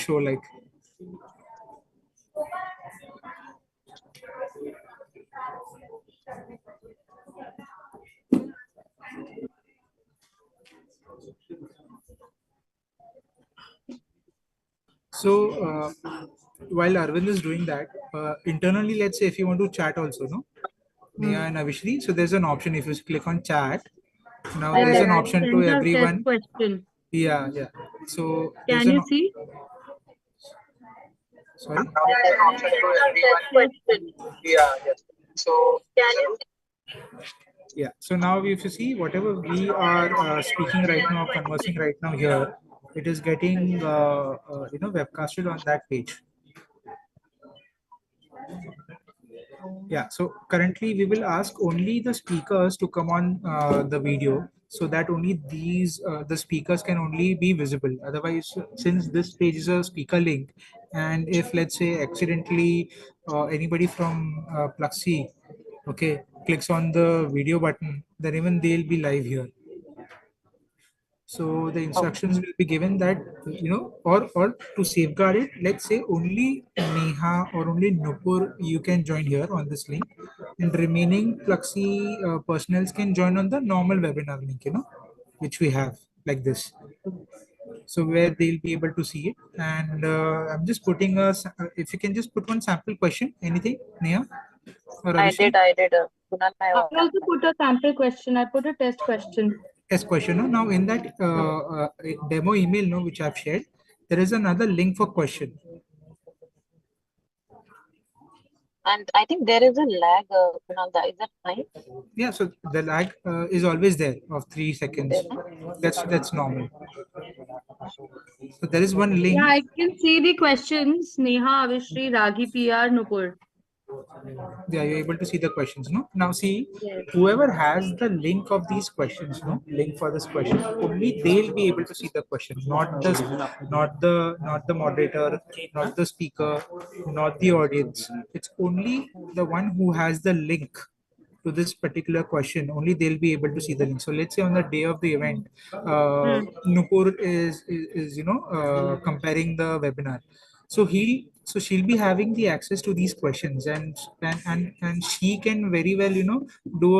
show like. So while Arvind is doing that, internally, let's say if you want to chat also, no? Neha and Avishri. So there's an option if you click on chat. Now there's an option to Send a test everyone. question. Yeah, yeah. So there's Can an you see? sorry. There's an option to everyone. Question. Yeah, yeah. So Can you see? yeah. So now if you see whatever we are speaking right now, conversing right now here, it is getting webcasted on that page. Yeah, so currently we will ask only the speakers to come on the video so that only these the speakers can only be visible. Otherwise, since this page is a speaker link, and if let's say accidentally anybody from Pluxee, okay, clicks on the video button, then even they'll be live here. So the instructions will be given that, or to safeguard it, let's say only Neha or only Nupur you can join here on this link, and remaining Pluxee personals can join on the normal webinar link, which we have like this. So where they'll be able to see it. And I'm just putting if you can just put one sample question, anything, Neha? Or I Avishri? did. Kunal, I also put a sample question. I put a test question. Test question. No? Now in that demo email, no, which I've shared, there is another link for question. And I think there is a lag, Kunal. Is that fine? Yeah, so the lag is always there of 3 seconds. That's normal. So there is one link. Yeah, I can see the questions. Neha, Avishri, Ragi, PR, Nupur. Yeah, you're able to see the questions, no? Now see, Yes. whoever has the link of these questions, no, link for this question, only they'll be able to see the question, not the moderator, not the speaker, not the audience. It's only the one who has the link to this particular question, only they'll be able to see the link. So let's say on the day of the event, Nupur is comparing the webinar. So she'll be having the access to these questions, and she can very well do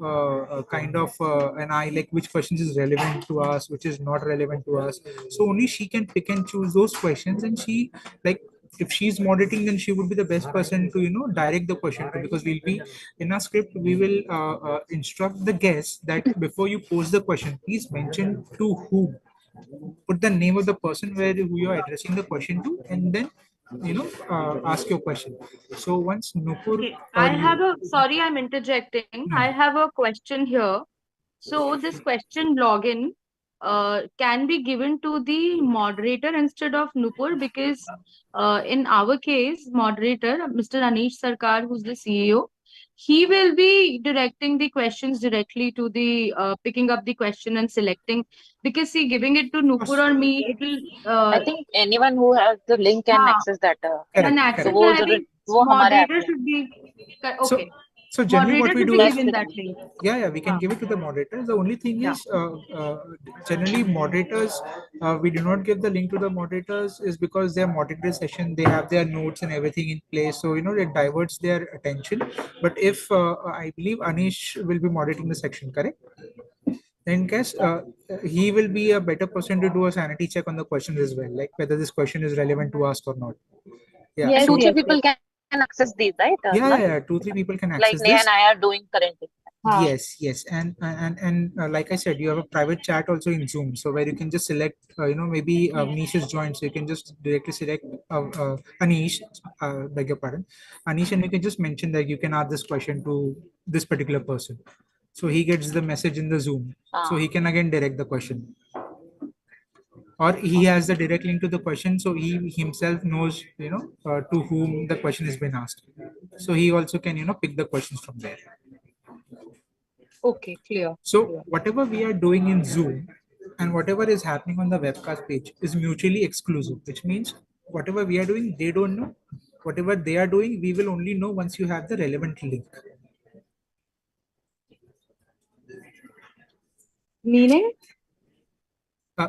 a kind of an eye like which questions is relevant to us, which is not relevant to us. So only she can pick and choose those questions, and she like if she's moderating, then she would be the best person to direct the question to, because we'll be in our script we will instruct the guest that before you pose the question, please mention to whom, put the name of the person who you are addressing the question to, and then ask your question. So once Nupur Okay. Sorry, I'm interjecting. I have a question here. So this question login can be given to the moderator instead of Nupur, because in our case, moderator, Mr. Anish Sarkar, who's the CEO, he will be directing the questions directly to the picking up the question and selecting. Because see, giving it to Nupur or me, it will. I think anyone who has the link can access that. Can access. I think moderator should be okay. So generally what we do is, given that link. yeah, we can give it to the moderators. The only thing is, generally moderators, we do not give the link to the moderators is because they are moderating session, they have their notes and everything in place. So, it diverts their attention. But if I believe Anish will be moderating the section, correct? In case he will be a better person to do a sanity check on the questions as well, like whether this question is relevant to us or not. Yeah. Yes, so 2-3 people can access these, right? Yeah, 2-3 people can access like Neha and I are doing currently. Yes, and like I said, you have a private chat also in Zoom, so where you can just select, maybe Anish is joined, so you can just directly select Anish, beg your pardon, Anish, and you can just mention that you can ask this question to this particular person, so he gets the message in the Zoom, so he can again direct the question, or he has the direct link to the question, so he himself knows, to whom the question has been asked, so he also can pick the questions from there. Okay, clear. So whatever we are doing in Zoom and whatever is happening on the webcast page is mutually exclusive, which means whatever we are doing, they don't know. Whatever they are doing, we will only know once you have the relevant link. Meaning?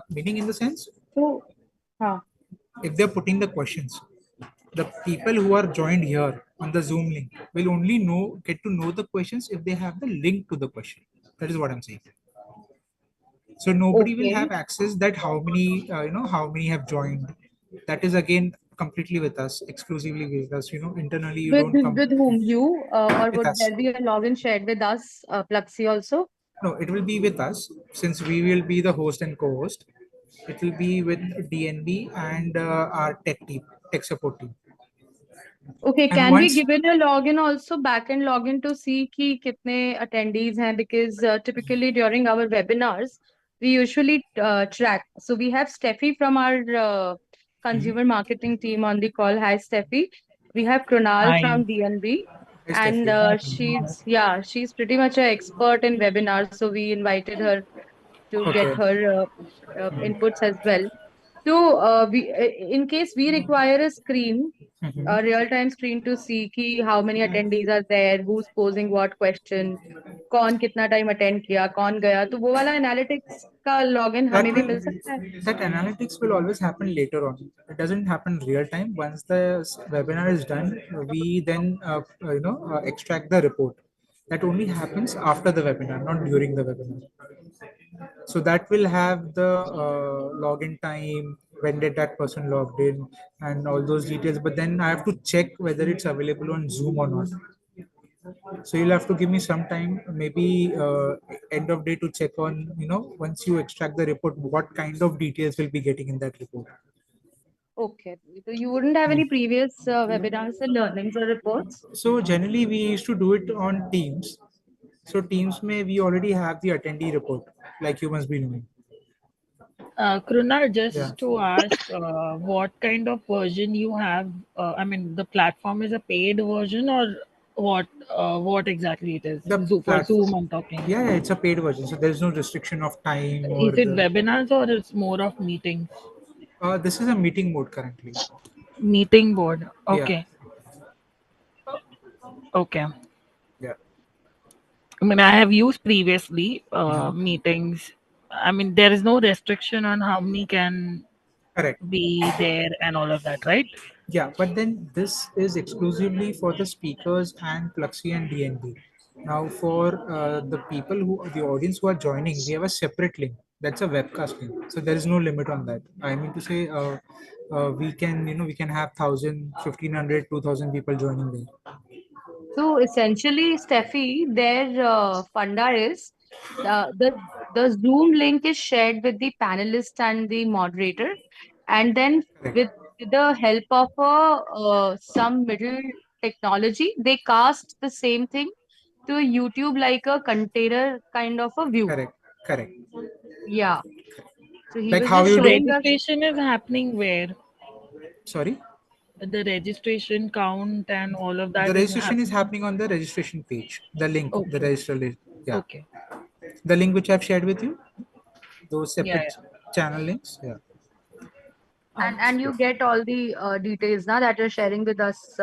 Meaning in the sense? So, if they're putting the questions, the people who are joined here on the Zoom link will only get to know the questions if they have the link to the question. That is what I'm saying. So nobody will Okay. have access that how many how many have joined. That is again completely with us, exclusively with us. Internally you With don't come with whom you or with would us. there be a login shared with us, Pluxee also? No, it will be with us since we will be the host and co-host. It will be with DNB and our tech team, tech support team. Okay, And can we once, give it a login also, back-end login to see कि कितने attendees हैं? Because typically during our webinars, we usually track. So we have Steffi from our Mhm. consumer marketing team on the call. Hi, Steffi. We have Krunal Hi. from DNB, Hi, and Steffi. she's pretty much an expert in webinars. So we invited her to get Okay. her inputs as well. So in case we require a screen, Mhm. a real-time screen to see कि how many attendees are there, who's posing what question, कौन कितना time attend किया, कौन गया, तो वो वाला analytics का login that हमें भी will मिल सकता है? that analytics will always happen later on. It doesn't happen real time. Once the webinar is done, we then extract the report. That only happens after the webinar, not during the webinar. So that will have the login time, when did that person logged in, and all those details. But then I have to check whether it's available on Zoom or not. So you'll have to give me some time, maybe end of day, to check on, once you extract the report, what kind of details will be getting in that report. Okay, so you wouldn't have Hmm. any previous webinars and learnings or reports? So generally we used to do it on Teams. So Teams may we already have the attendee report, like you must be knowing. Krunal, Yeah, just to ask, what kind of version you have? I mean, the platform is a paid version or what? What exactly it is? the For platform. Zoom, I'm talking. Yeah, it's a paid version, so there's no restriction of time or Is it the. webinars or it's more of meetings? This is a meeting mode currently. Meeting board. Yeah, Okay. Okay. yeah. I mean, I have used previously Mhm. meetings. I mean, there is no restriction on how many can Correct. be there and all of that, right? Yeah, but then this is exclusively for the speakers and Pluxee and DNB. Now, for the audience who are joining, we have a separate link. That's a webcast link. So there is no limit on that. I mean to say, we can have 1,000, 1,500, 2,000 people joining there. So essentially, Steffi, their funda is the the Zoom link is shared with the panelist and the moderator, and then with Correct, the help of some middle technology, they cast the same thing to YouTube like a container kind of a view. correct, correct. Yeah. So he Like was how just you So do. showing us. registration is happening where Sorry? the registration count and all of The that is registration is happening. happening on the registration page. The link, the Okay. register link. Yeah. Okay. The link which I've shared with you, those Yeah, separate yeah. channel links. Yeah. And you get all the details now that you're sharing with us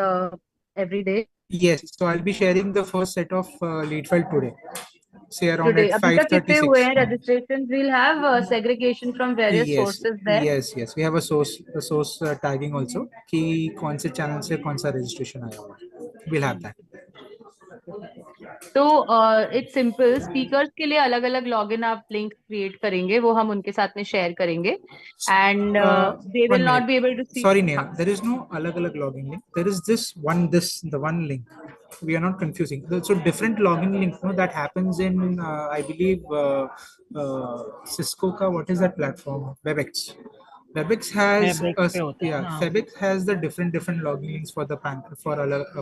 every day. Yes, so I'll be sharing the first set of lead file today, say around Today at अभी तक कितने हुए 5:36. हैं registrations? We'll have segregation from various Yes, sources there. yes. We have a source tagging also कि कौन से channel से कौन सा registration आया हुआ है. We'll have that. तो इट्स सिंपल, स्पीकर्स के लिए अलग अलग लॉगिन आप लिंक क्रिएट करेंगे, वो हम उनके साथ में शेयर करेंगे, and they will One not minute. Be able to see. Sorry, Neha. There is no alag login link. There is the one link. We are not confusing. So different login link. No, that happens in I believe Cisco ka. What is that platform? WebEx. WebEx has Fabric पे होता है हाँ. WebEx has the different login links for the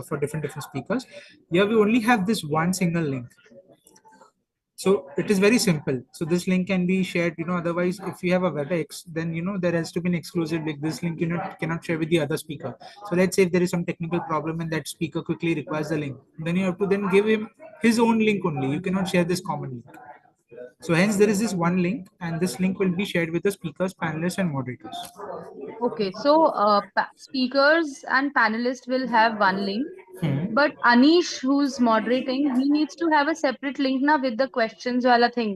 for different speakers. Here we only have this one single link. So it is very simple. So this link can be shared, otherwise if you have a WebEx, then, there has to be an exclusive link. This link, cannot share with the other speaker. So let's say if there is some technical problem and that speaker quickly requires the link, then you have to then give him his own link only. You cannot share this common link. So hence there is this one link and this link will be shared with the speakers, panelists and moderators. Okay, so speakers and panelists will have one link, Hmm. but Anish, who's moderating, he needs to have a separate link now with the questions wala thing,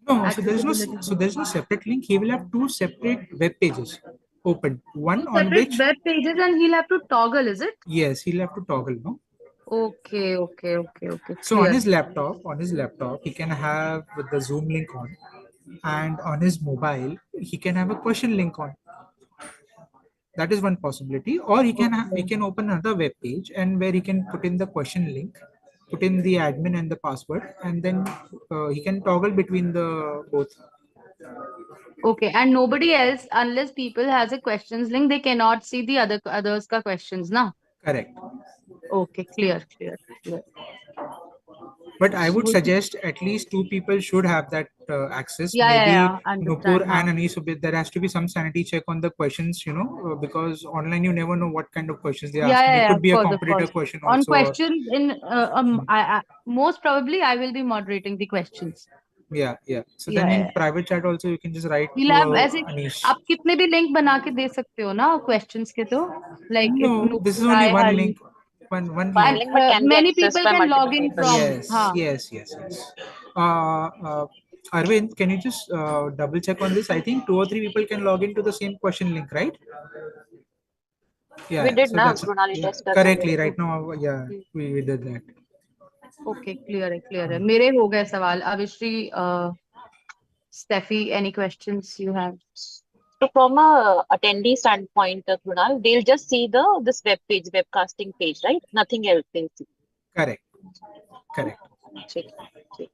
No, so accessibility there thing. is no separate link. He will have two separate web pages. opened. One on Separate which, web pages and he'll have to toggle, is it? yes, he'll have to toggle, no? Okay. So on Clear. his laptop, he can have the Zoom link on, and on his mobile, he can have a question link on. That is one possibility. Or he can open another web page and where he can put in the question link, put in the admin and the password, and then he can toggle between the both. Okay, and nobody else, unless people has a questions link, they cannot see the others ka questions, na? Correct. Okay, clear. But I would So, suggest at least two people should have that access. yeah, Maybe Nupur understand. and Huh. Anis. So there has to be some sanity check on the questions, because online you never know what kind of questions they're asking. It Yeah, could be a of competitor course. question On also. Or, questions in, most probably I will be moderating the questions. yeah. So then Yeah. in private chat also you can just write We'll to have ऐसे Anish. आप कितने भी link बना के दे सकते हो ना questions के तो like if No, this is Noor, only I, one Hari, link. One One but link. link, but can be many accessed people by can log multiple in people. from. Yes, हाँ. yes. Arvind, can you just double check on this? I think 2 or 3 people can log into the same question link, right? We Yeah, did so now, that's Krunali yeah, test करके correctly गए. right now. Yeah, Hmm. we did that. Okay, clear है. मेरे हो गए सवाल. Avishri, Steffi, any questions you have? So from a attendee standpoint, Krunal, they'll just see this web page, webcasting page, right? Nothing else they'll see. Correct. ठीक ठीक.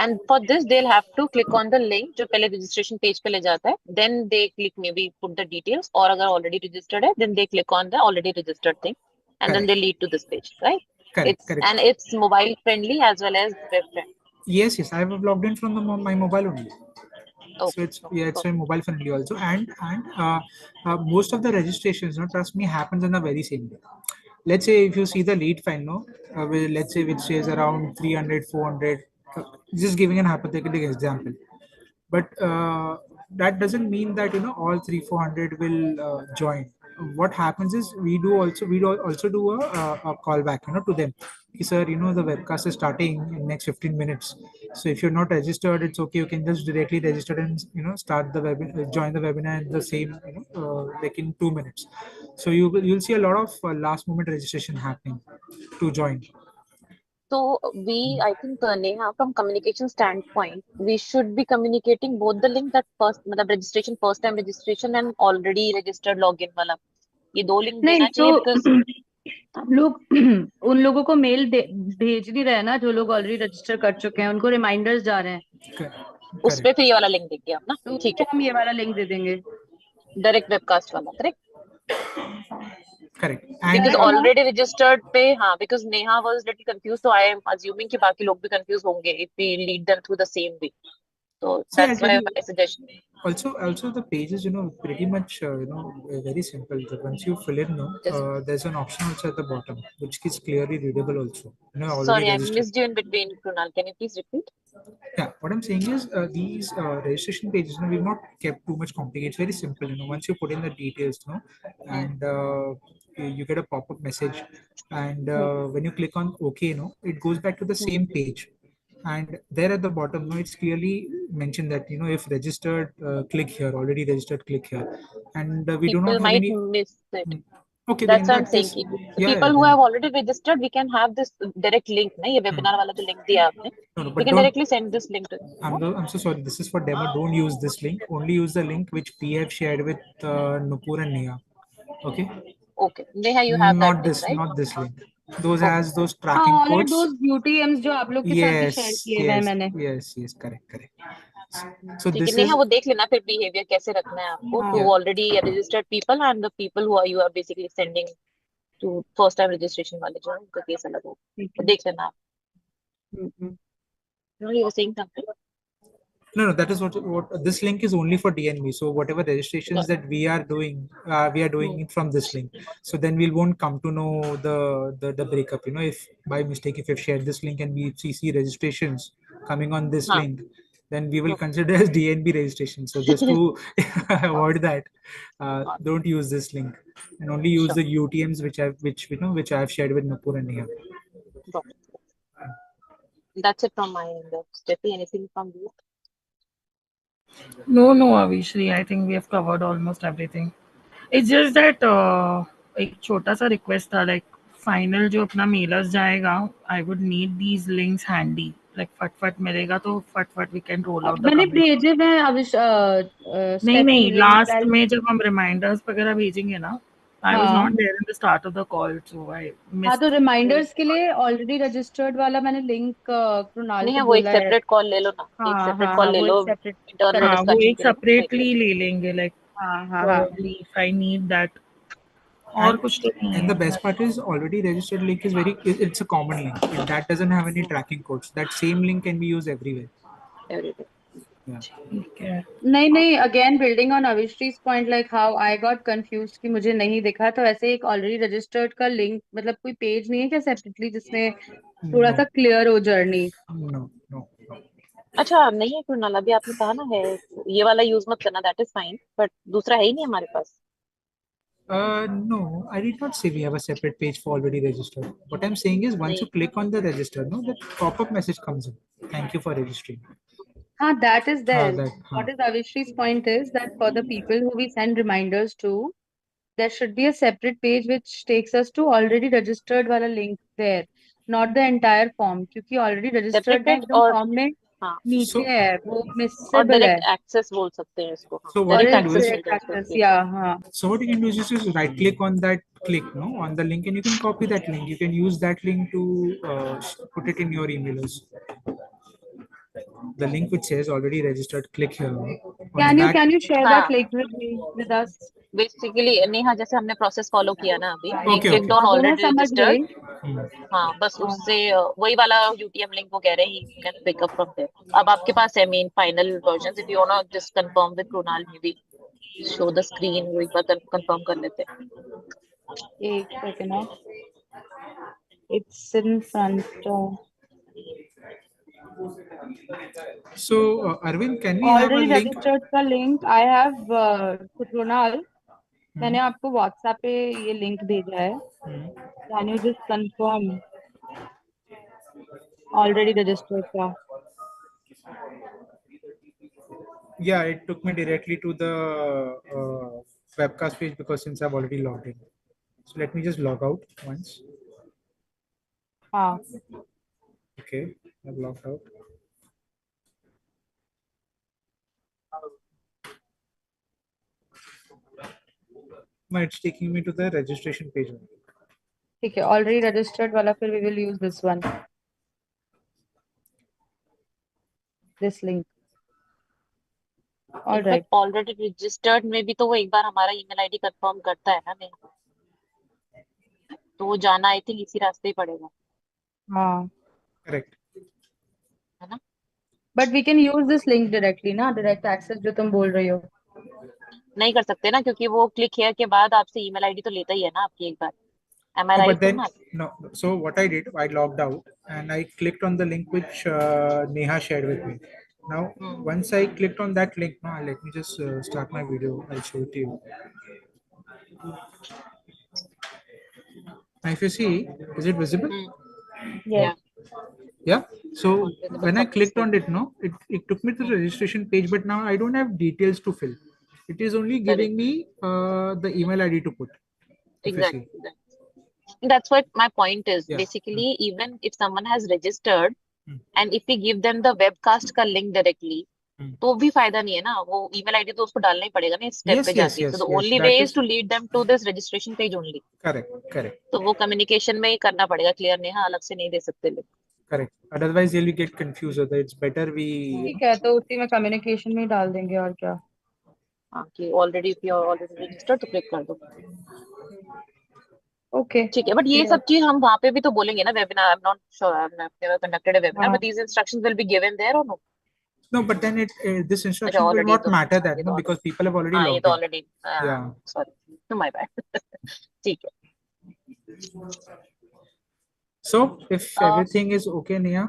And for this, they'll have to click on the link जो पहले registration page पे ले जाता है. Then they click maybe put the details, or अगर already registered है, then they click on the already registered thing, and then Correct. they lead to this page, right? Correct. It's mobile friendly as well as web friendly. Yes, I have logged in from my mobile only. So Okay. it's very mobile friendly also, and most of the registrations, trust me, happens on the very same day. Let's say if you see the lead file, let's say which says around 300, 400, just giving an hypothetical example. But that doesn't mean that all 300-400 will join. What happens is we also do a callback to them. Okay, sir, the webcast is starting in next 15 minutes. So if you're not registered, it's okay. You can just directly register and start the webinar, join the webinar in the same like in 2 minutes. So you'll see a lot of last moment registration happening to join. So I think, Neha, from communication standpoint, we should be communicating both the link that मतलब registration, first time registration and already registered login वाला. ये दो link नहीं देना चाहिए because हम लोग उन लोगों को मेल भेज नहीं रहे हैं ना जो लोग ऑलरेडी रजिस्टर कर चुके हैं उनको रिमाइंडर्स जा रहे हैं उस पे फिर ये वाला लिंक देंगे हम ना. तो ठीक है. हम ये वाला लिंक दे देंगे डायरेक्ट वेबकास्ट वाला, correct. Correct. Because And already registered पे हाँ, because Neha was little confused, so I am assuming कि बाकी लोग भी confused होंगे if we lead them through the same way. So see, I'll that's tell why you. my suggestion. Also the pages, pretty much, very simple. Once you fill in, Just there's an option also at the bottom, which is clearly readable also. Already sorry, I registered. missed you in between, Krunal. Can you please repeat? Yeah, what I'm saying is these registration pages, we've not kept too much complicated. It's very simple. Once you put in the details, and you get a pop-up message, and when you click on OK, it goes back to the same page. And there at the bottom, it's clearly mentioned that if registered, click here. Already registered, click here. And we do not People have might any. miss it. Okay, then in That's what I'm that saying. case, The yeah, people who then have already registered, we can have this direct link. ना ये webinar वाला जो link दिया आपने, no, we but can don't. directly send this link to. I'm so sorry. This is for demo. Don't use this link. Only use the link which we have shared with Nupur and Nia. Okay. Okay, Neha, you have that link, right? Not this link. Those Okay. has those हाँ tracking all are codes. Those UTMs जो आप लोग के साथ भी share किए हुए हैं मैंने Yes, correct. So ठीक है this नेहा is वो देख लेना फिर बिहेवियर कैसे रखना है आपको हाँ to already registered people and the people who are you are basically sending to first time registration वाले जो है उनका केस अलग हो ठीक तो है देख लेना आप. You were saying something? no. That is what this link is only for DNB. So whatever registrations Got that we are doing it. it from this link. So then we won't come to know the breakup. If by mistake if you've shared this link and we see registrations coming on this हाँ. link, then we will consider as DNB registration. So just to avoid that, don't use this link and only use Sure. the UTMs which I have shared with Nupur and Nia. Got it. That's it from my end. Steffi, anything from you? No, Avishri. I think we have covered almost everything. It's just that एक छोटा सा request था, like final जो अपना mailers जाएगा, I would need these links handy. Like फट मिलेगा तो फट we can roll out the मैंने communication. भेजे हैं अविश नहीं स्टेप की लिंक लास्ट में जब हम रिमाइंडर्स वगैरह भेजेंगे ना, आई वाज हाँ not there in the start of the call so I हाँ, तो मिस्ड। रिमाइंडर्स के लिए ऑलरेडी रजिस्टर्ड वाला मैंने लिंक कृणाल नहीं को है, वो एक बोला है। सेपरेट कॉल ले लो ना, एक हाँ सेपरेट हाँ कॉल हाँ, ले वो लो एक सेपरेट। इंटरनल हाँ करेक्ट। वो डिस्कशन एक के लिए, सही सेपरेटली रहेगा। ले लेंगे, लाइक हाँ हाँ हाँ। probably if I need that। और And कुछ तो नहीं and the है। best part is already registered link is it's a common link. That doesn't have any tracking codes. That same link can be used everywhere. Everything. Yeah. ठीक है। नहीं नहीं, again building on अविश्रीज point, like how I got confuse कि मुझे नहीं दिखा, तो ऐसे एक ऑलरेडी रजिस्टर्ड का लिंक, मतलब कोई पेज नहीं है क्या सेपरेटली जिसमें थोड़ा सा No, क्लियर हो जर्नी? no, no. अच्छा नहीं है कुणाल, अभी आपने कहा ना है, ये वाला यूज मत करना, दैट इज फाइन, बट दूसरा है ही नहीं हमारे पास। No, I did not say we have a separate page for already registered. What I'm saying is once you नहीं, click on the register, no, the pop-up message comes in. Thank you for registering. हाँ, that is there. That, What is Avishri's point is that for the people who we send reminders to, there should be a separate page which takes us to already registered वाला link there, not the entire form, क्योंकि already separate registered ना page एकदम और, form में हाँ, नीचे so है, वो और मिसेबल है। डायरेक्ट एक्सेस बोल सकते हैं इसको, हाँ, so what और you direct can do access is मिल direct जाए उसको access, पेज। yeah, हाँ। so what you can do is just right click on that click no on the link and you can copy that link. You can use that link to put it in your emailers. The link which says already registered, click here. On that, Can you share that हाँ, link with me, with us? Basically Neha जैसे हमने process follow किया ना अभी, we okay, clicked okay. On हाँ, वो मैं already समझ रजिस्टर्ड। गई। Hmm. हाँ बस हाँ उससे वही वाला यूटीएम लिंक वो कह रहे हैं, he can pick up from there. अब आपके पास है main final version, if you want to just confirm with Krunal, maybe show the screen, वो एक बार कंफर्म कर लेते हैं। एक सेकेंड ना, it's in front. So Arvind, can we have a already link? Registered का लिंक आई हैव, कृणाल, मैंने आपको व्हाट्सएप पे ये लिंक भेजा है। Can you just confirm already registered का? Yeah, it took me directly to the webcast page because since I've already logged in. So let me just log out once. हाँ Okay, I've logged out. No, it's taking me to the registration page only. ठीक है, already registered वाला, फिर we will use this one, this link. But alright, already registered में भी तो वो एक बार हमारा ईमेल आईडी कंफर्म करता है ना नेहा, तो वो जाना आई थिंक इसी रास्ते ही पड़ेगा, हाँ, Correct. है ना। But we can use this link directly ना, डायरेक्ट एक्सेस जो तुम बोल रही हो। नहीं कर सकते ना, क्योंकि वो क्लिक किया के बाद आपसे ईमेल आईडी तो लेता ही है ना आपकी एक बार। Am I No, but right then ना। no. So what I did, I logged out and I clicked on the link which Neha shared with me. Now, hmm, once I clicked on that link, now let me just start my video. I'll show it to you. Now, if you see, is it visible? Yes, या Yeah. So visible when I सब कुछ clicked सही। on it, no, it took me to the registration page, but now I don't have details to fill. It is only correct, giving me the email ID to put. If you see, exactly, that's what my point is yeah. basically, even if someone has registered Hmm. and if we give them the webcast का link directly, Hmm. तो भी फायदा नहीं है ना, वो email ID तो उसको डालना ही पड़ेगा ना इस स्टेप Yes, पे yes, जाके, so yes, the yes. only way That is is to lead them to this registration page only। correct, correct, तो वो कम्युनिकेशन में ही करना पड़ेगा क्लियर, नेहा अलग से नहीं दे सकते link. correct. Otherwise, they'll get confused. So it's better we, ठीक है, तो उसी में कम्युनिकेशन में ही डाल देंगे, और क्या। हाँ कि already, if you already registered तो क्लिक कर दो। ओके, ठीक है, बट ये सब चीज हम वहाँ पे भी तो बोलेंगे ना, webinar, I am not sure, I have never conducted a webinar, हाँ but these instructions will be given there और no. no, but then this अच्छा instruction will ऑलरेडी not तो, matter हाँ that ये no तो because already, people have already हाँ ये logged तो in. Already, Yeah, sorry, to my bad. ठीक है। so if everything is okay, Nia,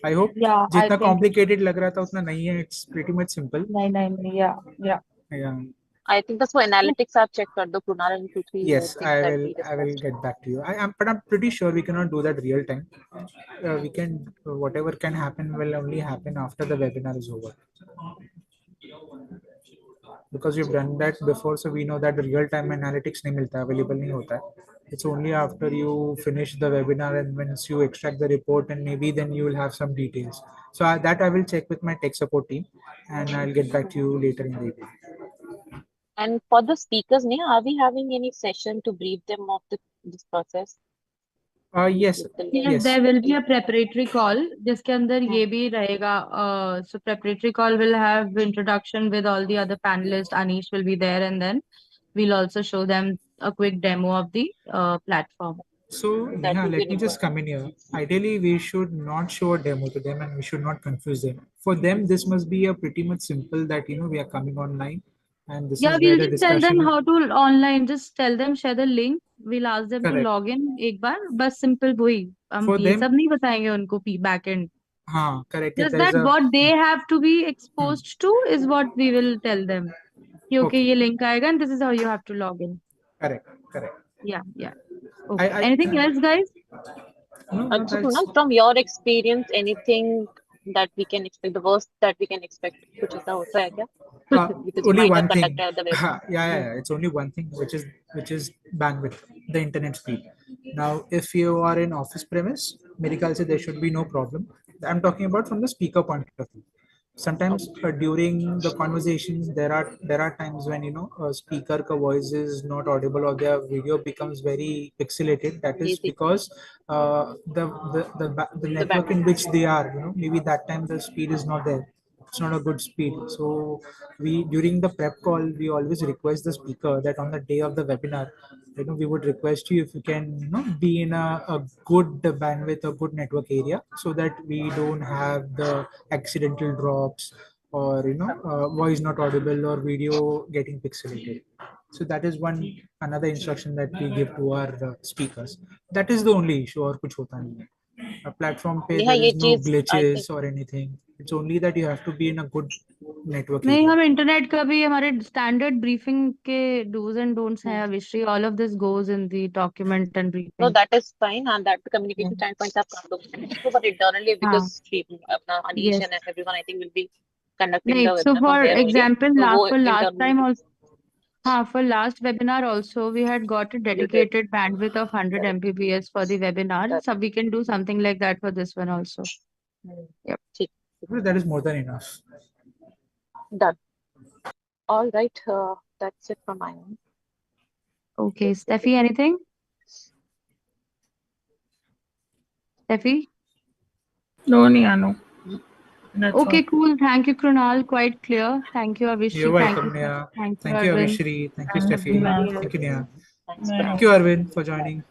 I hope या आई जितना थिंक, complicated लग रहा था उतना नहीं है. It's pretty much simple. नहीं नहीं नहीं, या Yeah. आई थिंक बस वो एनालिटिक्स आप चेक कर दो Kunal, and 2 3 Yes, things that we I will discussed. get back to you. I am, but I'm pretty sure we cannot do that real time. We can, whatever can happen will only happen after the webinar is over. because we've done that before, so we know that the real time analytics नहीं मिलता, available नहीं होता है. It's only after you finish the webinar and once you extract the report, and maybe then you will have some details. So that I will check with my tech support team, and I'll get back to you later in the evening. And for the speakers, Neha, are we having any session to brief them of this process? Yes. Yes, there will be a preparatory call जिसके अंदर ये भी रहेगा. So preparatory call will have introduction with all the other panelists. Anish will be there, and then we'll also show them a quick demo of the platform. So Neha, let me just come in here. Ideally, we should not show a demo to them, and we should not confuse them. For them, this must be a pretty much simple that we are coming online, and this Yeah, is where we'll the just tell them discussion. how to online. Just tell them share the link. We'll ask them to Correct. log in एक बार. बस simple वही. हम For ये them, सब नहीं बताएंगे उनको back end. हाँ, correct. Just There's that a what they have to be exposed to is what we will tell them. कि okay, Okay. ये link आएगा and this is how you have to log in. correct. Yeah. Okay. I Anything else, guys? no, So that's Kunal, from your experience, anything that we can expect, the worst that we can expect, कुछ ऐसा होता है क्या? Because you only might have one thing. conducted the webinar. Yeah. It's only one thing, which is bandwidth, the internet speed. Now, if you are in office premise, मेरे ख्याल से there should be no problem. I'm talking about from the speaker point of view. Sometimes during the conversations there are times when speaker ka voice is not audible or their video becomes very pixelated. That is Easy. because the network in which they are, maybe that time the speed is not there. It's not a good speed. So we, during the prep call, we always request the speaker that on the day of the webinar, we would request you if you can be in a good bandwidth, a good network area, so that we don't have the accidental drops, or voice not audible or video getting pixelated. So that is another instruction that we give to our speakers. That is the only issue, or kuch hota nahi hai. A platform पे Neha, there ये is no चीज I glitches think or anything. It's only that you have to be in a good network नहीं, area. हम internet का भी हमारे standard briefing के dos and don'ts हैं अविश्री. All of this goes in the document and no, briefing. that is fine, and that the communication standpoint आप कर दो, but internally because अपना Anish Yes. and everyone I think will be conducting नहीं, the so webinar for from there only. example, तो वो for last internally time also, for last webinar also, we had got a dedicated bandwidth of 100 Mbps for the webinar. So we can do something like that for this one also. Yep. ठीक, That is more than enough. done. All right, that's it from my end. Okay, Steffi, anything? Steffi? No, Neha, no. That's Okay, all. cool. Thank you, Krunal. Quite clear. Thank you, Avishri. You're Thank welcome, you. Neha. Thank you, Thank you, Arvind. Avishri. Thank you, Thank Steffi. you, ma'am. Thank you, Neha. Thanks. Bye. Thank you, Arvind, for joining.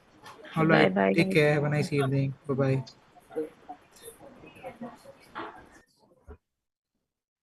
All Bye right. bye. Take care. Have a nice evening. Bye bye.